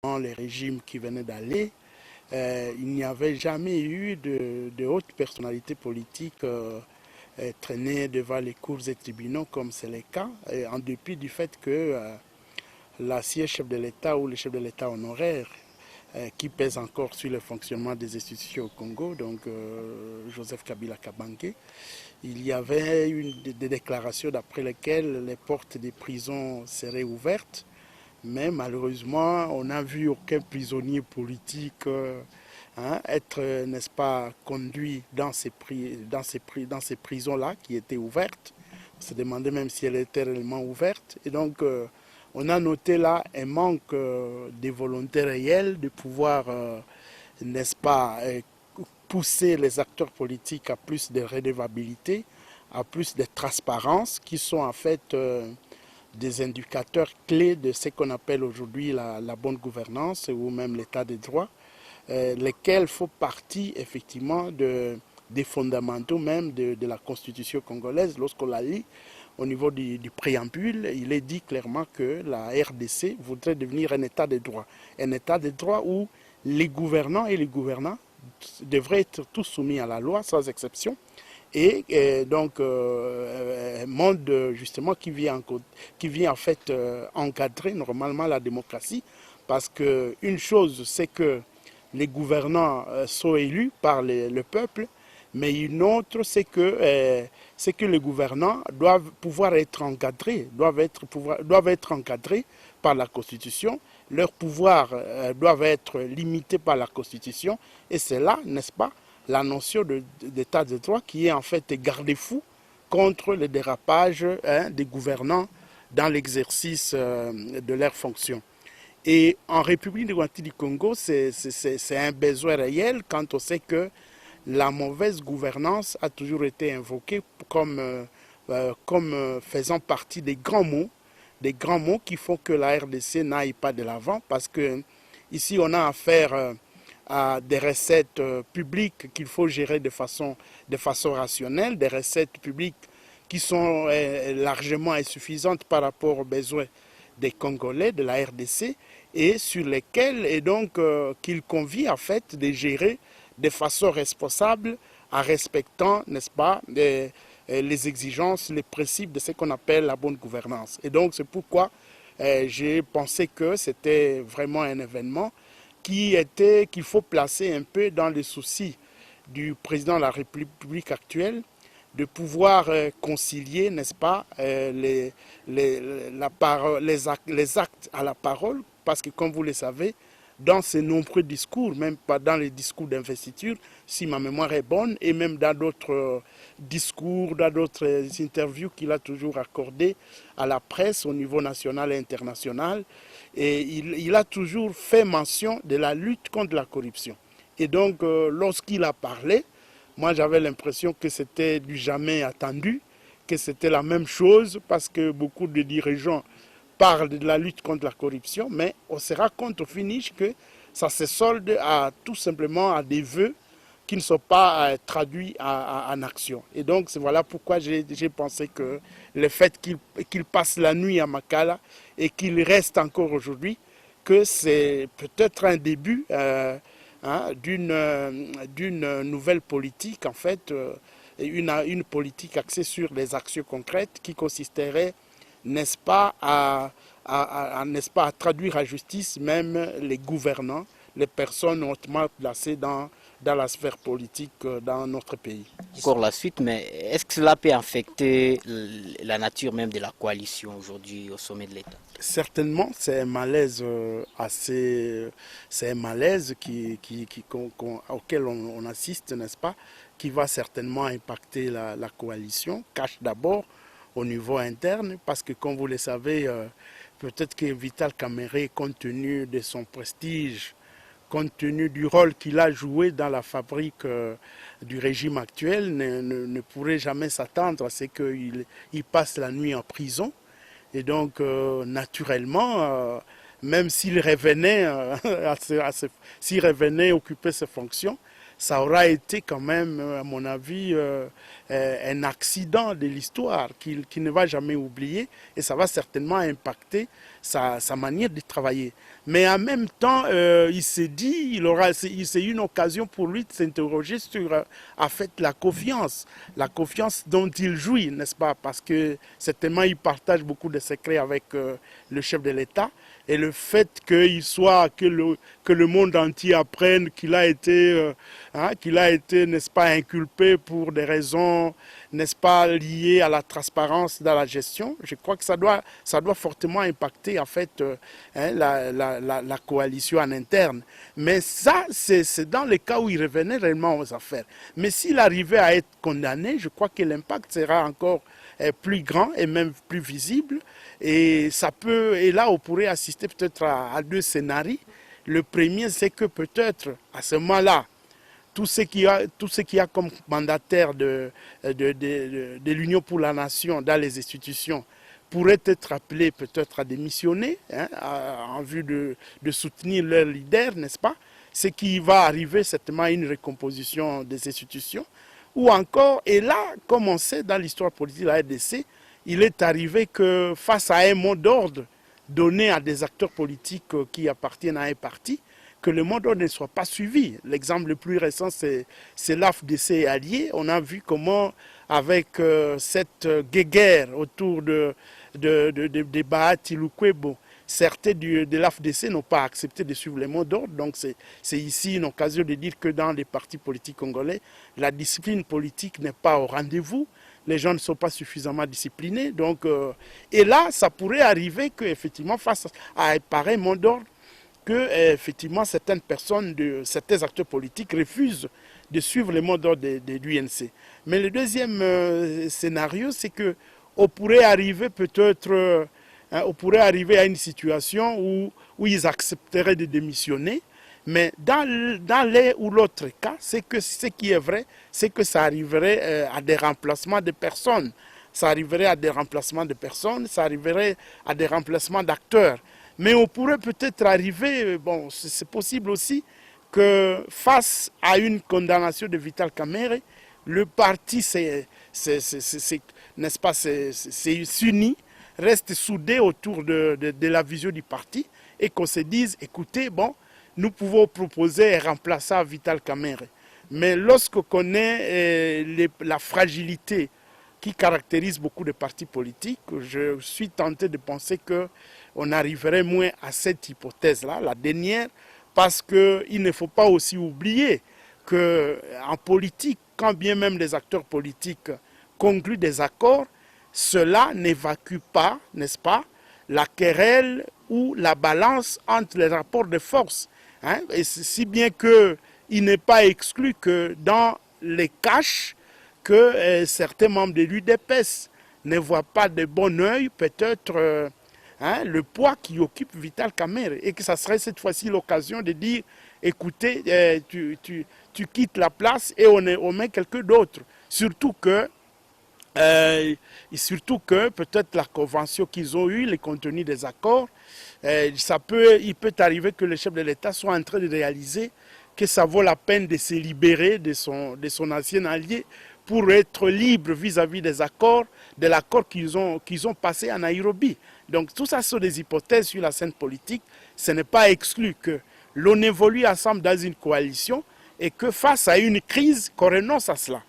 les régimes qui venaient d'aller, il n'y avait jamais eu de hautes personnalités politiques traînées devant les cours et tribunaux comme c'est le cas, en dépit du fait que l'ancien chef de l'État ou le chef de l'État honoraire qui pèse encore sur le fonctionnement des institutions au Congo, donc Joseph Kabila Kabange, il y avait des déclarations d'après lesquelles les portes des prisons seraient ouvertes, mais malheureusement, on n'a vu aucun prisonnier politique être, n'est-ce pas, conduit dans ces prisons-là qui étaient ouvertes. On se demandait même si elles étaient réellement ouvertes. Et donc, on a noté là un manque de volonté réelle de pouvoir, n'est-ce pas, pousser les acteurs politiques à plus de redevabilité, à plus de transparence, qui sont en fait des indicateurs clés de ce qu'on appelle aujourd'hui la bonne gouvernance ou même l'état de droit, lesquels font partie effectivement des fondamentaux même de la Constitution congolaise. Lorsqu'on la lit au niveau du préambule, il est dit clairement que la RDC voudrait devenir un état de droit. Un état de droit où les gouvernants et les gouvernants devraient être tous soumis à la loi sans exception. Et donc un monde justement qui vient en fait encadrer normalement la démocratie, parce qu'une chose c'est que les gouvernants sont élus par le peuple, mais une autre c'est que les gouvernants doivent pouvoir être encadrés, doivent être encadrés par la Constitution, leurs pouvoirs doivent être limités par la Constitution, et c'est là, n'est-ce pas, la notion d'état de droit qui est en fait garde-fou contre le dérapage des gouvernants dans l'exercice de leurs fonctions. Et en République démocratique du Congo, c'est un besoin réel quand on sait que la mauvaise gouvernance a toujours été invoquée comme faisant partie des grands mots qui font que la RDC n'aille pas de l'avant, parce que ici on a affaire à des recettes publiques qu'il faut gérer de façon rationnelle, des recettes publiques qui sont largement insuffisantes par rapport aux besoins des Congolais, de la RDC, et sur lesquels et donc qu'il convient en fait de gérer de façon responsable en respectant, n'est-ce pas, les exigences, les principes de ce qu'on appelle la bonne gouvernance. Et donc c'est pourquoi j'ai pensé que c'était vraiment un événement qu'il faut placer un peu dans les soucis du président de la République actuelle, de pouvoir concilier, n'est-ce pas, les actes à la parole, parce que comme vous le savez, dans ces nombreux discours, même pas dans les discours d'investiture, si ma mémoire est bonne, et même dans d'autres discours, dans d'autres interviews qu'il a toujours accordées à la presse au niveau national et international, et il a toujours fait mention de la lutte contre la corruption. Et donc, lorsqu'il a parlé, moi j'avais l'impression que c'était du jamais attendu, que c'était la même chose, parce que beaucoup de dirigeants parle de la lutte contre la corruption, mais on se rend compte au finish que ça se solde tout simplement à des vœux qui ne sont pas traduits en action. Et donc voilà pourquoi j'ai pensé que le fait qu'il passe la nuit à Makala et qu'il reste encore aujourd'hui, que c'est peut-être un début d'une nouvelle politique, en fait, une politique axée sur les actions concrètes qui consisterait, n'est-ce pas, n'est-ce pas, à traduire à justice même les gouvernants, les personnes hautement placées dans la sphère politique dans notre pays. Encore la suite, mais est-ce que cela peut affecter la nature même de la coalition aujourd'hui au sommet de l'État? Certainement, c'est un malaise c'est un malaise auquel on assiste, n'est-ce pas, qui va certainement impacter la coalition, cache d'abord au niveau interne, parce que comme vous le savez, peut-être que Vital Kamerhe, compte tenu de son prestige, compte tenu du rôle qu'il a joué dans la fabrique du régime actuel, ne pourrait jamais s'attendre à ce qu'il passe la nuit en prison. Et donc, naturellement, même s'il revenait occuper ses fonctions, ça aura été quand même, à mon avis, un accident de l'histoire qu'il ne va jamais oublier et ça va certainement impacter sa manière de travailler. Mais en même temps, il s'est dit, c'est une occasion pour lui de s'interroger sur en fait la confiance dont il jouit, n'est-ce pas? Parce que certainement il partage beaucoup de secrets avec le chef de l'État. Et le fait que le monde entier apprenne qu'il a été, n'est-ce pas, inculpé pour des raisons, n'est-ce pas, liées à la transparence dans la gestion, je crois que ça doit fortement impacter en fait la coalition en interne. Mais ça, c'est dans le cas où il revenait réellement aux affaires. Mais s'il arrivait à être condamné, je crois que l'impact sera encore plus grand et même plus visible. Et là, on pourrait assister peut-être à deux scénarios. Le premier, c'est que peut-être, à ce moment-là, tout ce qu'il y a comme mandataire de l'Union pour la Nation dans les institutions pourrait être appelé peut-être à démissionner en vue de soutenir leur leader, n'est-ce pas? Ce qui va arriver certainement à une recomposition des institutions. Ou encore, et là, comme on sait dans l'histoire politique de la RDC, il est arrivé que face à un mot d'ordre donné à des acteurs politiques qui appartiennent à un parti, que le mot d'ordre ne soit pas suivi. L'exemple le plus récent, c'est l'AFDC et Alliés. On a vu comment, avec cette guéguerre autour de Bahati Lukwebo, certains de l'AFDC n'ont pas accepté de suivre les mots d'ordre. Donc c'est ici une occasion de dire que dans les partis politiques congolais, la discipline politique n'est pas au rendez-vous. Les gens ne sont pas suffisamment disciplinés. Donc, et là, ça pourrait arriver qu'effectivement, face à un pareil mot d'ordre, que effectivement certaines personnes, certains acteurs politiques refusent de suivre les mots d'ordre de l'UNC. Mais le deuxième scénario, c'est que on pourrait arriver peut-être, on pourrait arriver à une situation où ils accepteraient de démissionner. Mais dans l'un ou l'autre cas, c'est que ce qui est vrai, c'est que ça arriverait à des remplacements de personnes. Ça arriverait à des remplacements de personnes, ça arriverait à des remplacements d'acteurs. Mais on pourrait peut-être arriver, bon, c'est possible aussi, que face à une condamnation de Vital Kamerhe, le parti, n'est-ce pas, s'unit, reste soudé autour de la vision du parti et qu'on se dise, écoutez, bon, nous pouvons proposer un remplaçant à Vital Kamerhe. Mais lorsqu'on connaît la fragilité qui caractérise beaucoup de partis politiques, je suis tenté de penser qu'on arriverait moins à cette hypothèse-là, la dernière, parce qu'il ne faut pas aussi oublier qu'en politique, quand bien même les acteurs politiques concluent des accords, cela n'évacue pas, n'est-ce pas, la querelle ou la balance entre les rapports de force. Et si bien qu'il n'est pas exclu que dans les caches, que certains membres de l'UDPS ne voient pas de bon oeil peut-être le poids qui occupe Vital Kamerhe et que ça serait cette fois-ci l'occasion de dire écoutez, tu quittes la place et on met quelqu'un d'autre. Surtout que peut-être la convention qu'ils ont eue, les contenus des accords, il peut arriver que le chef de l'État soit en train de réaliser que ça vaut la peine de se libérer de son ancien allié pour être libre vis-à-vis des accords, de l'accord qu'ils ont passé à Nairobi. Donc tout ça sont des hypothèses sur la scène politique. Ce n'est pas exclu que l'on évolue ensemble dans une coalition et que face à une crise, qu'on renonce à cela.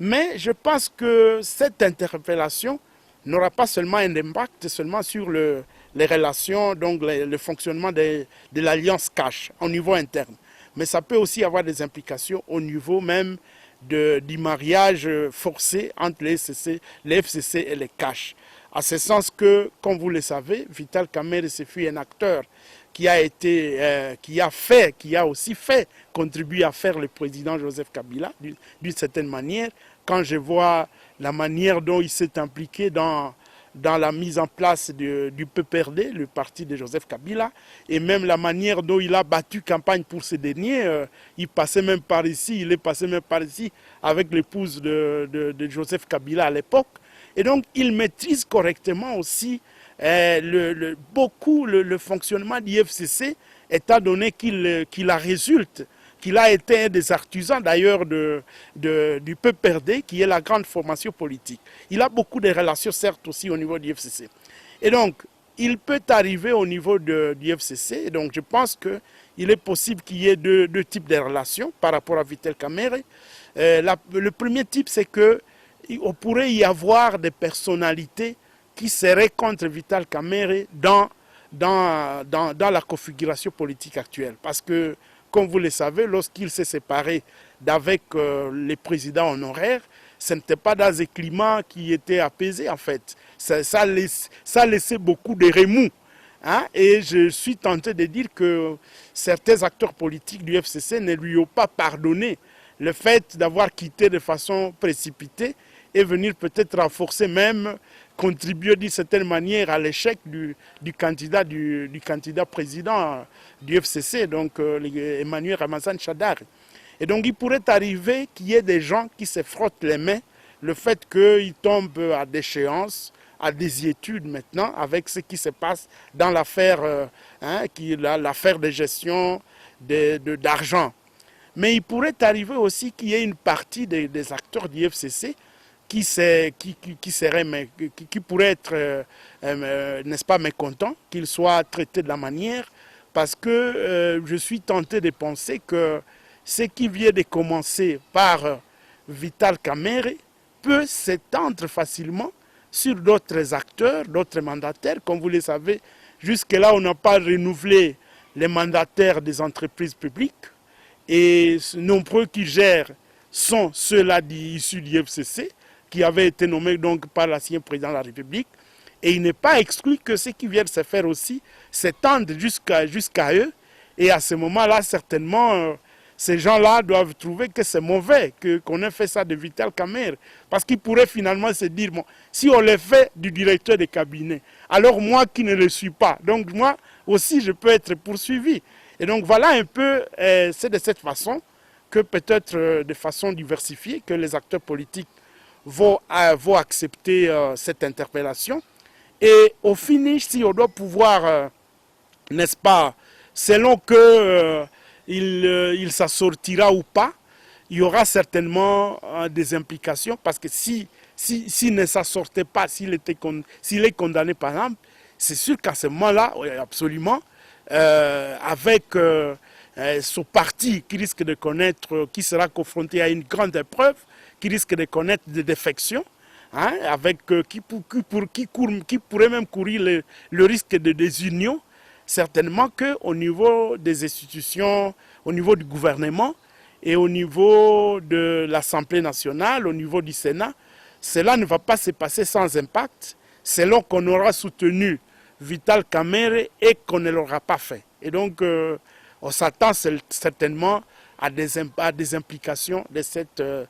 Mais je pense que cette interpellation n'aura pas seulement un impact seulement sur les relations, donc le fonctionnement de l'alliance cash au niveau interne. Mais ça peut aussi avoir des implications au niveau même du mariage forcé entre les FCC et les cash. À ce sens que, comme vous le savez, Vital Kamerhe fut un acteur qui a aussi fait contribuer à faire le président Joseph Kabila d'une certaine manière. Quand je vois la manière dont il s'est impliqué dans la mise en place du PPRD, le parti de Joseph Kabila, et même la manière dont il a battu campagne pour ce dernier, il est passé même par ici avec l'épouse de Joseph Kabila à l'époque. Et donc, il maîtrise correctement aussi beaucoup le fonctionnement du FCC, étant donné qu'il résulte qu'il a été un des artisans d'ailleurs du PPRD, qui est la grande formation politique. Il a beaucoup de relations, certes, aussi au niveau du FCC. Et donc, il peut arriver au niveau du FCC, et donc je pense qu'il est possible qu'il y ait deux types de relations par rapport à Vital Kamerhe. Le premier type, c'est qu'on pourrait y avoir des personnalités qui seraient contre Vital Kamerhe dans la configuration politique actuelle. Parce que, comme vous le savez, lorsqu'il s'est séparé d'avec les présidents honoraires, ce n'était pas dans un climat qui était apaisé en fait. Ça laissait beaucoup de remous. Hein? Et je suis tenté de dire que certains acteurs politiques du FCC ne lui ont pas pardonné le fait d'avoir quitté de façon précipitée et venir peut-être renforcer même, contribuer d'une certaine manière à l'échec du candidat président du FCC, donc Emmanuel Ramazan Shadary. Et donc il pourrait arriver qu'il y ait des gens qui se frottent les mains, le fait qu'ils tombent à déchéance, à désuétude maintenant, avec ce qui se passe dans l'affaire l'affaire de gestion d'argent. Mais il pourrait arriver aussi qu'il y ait une partie des acteurs du FCC qui pourrait être, n'est-ce pas, mécontent, qu'il soit traité de la manière, parce que je suis tenté de penser que ce qui vient de commencer par Vital Kamerhe peut s'étendre facilement sur d'autres acteurs, d'autres mandataires. Comme vous le savez, jusque-là, on n'a pas renouvelé les mandataires des entreprises publiques. Et nombreux qui gèrent sont ceux-là issus du FCC, qui avaient été nommés donc par l'ancien président de la République. Et il n'est pas exclu que ce qui vient de se faire aussi s'étende jusqu'à eux. Et à ce moment-là, certainement, ces gens-là doivent trouver que c'est mauvais qu'on ait fait ça de Vital Kamerhe. Parce qu'ils pourraient finalement se dire, bon, si on le fait du directeur de cabinet, alors moi qui ne le suis pas, donc moi aussi je peux être poursuivi. Et donc voilà un peu, c'est de cette façon que peut-être de façon diversifiée que les acteurs politiques vont accepter cette interpellation. Et au finish, si on doit pouvoir, n'est-ce pas, selon que il s'assortira ou pas, il y aura certainement des implications, parce que s'il ne s'assortait pas, s'il est condamné par exemple, c'est sûr qu'à ce moment-là, absolument, avec son parti qui risque de connaître, qui sera confronté à une grande épreuve, qui risque de connaître des défections, hein, qui pourrait même courir le risque de désunion. Certainement qu'au niveau des institutions, au niveau du gouvernement et au niveau de l'Assemblée nationale, au niveau du Sénat, cela ne va pas se passer sans impact, selon qu'on aura soutenu Vital Kamerhe et qu'on ne l'aura pas fait. Et donc, on s'attend certainement à des implications de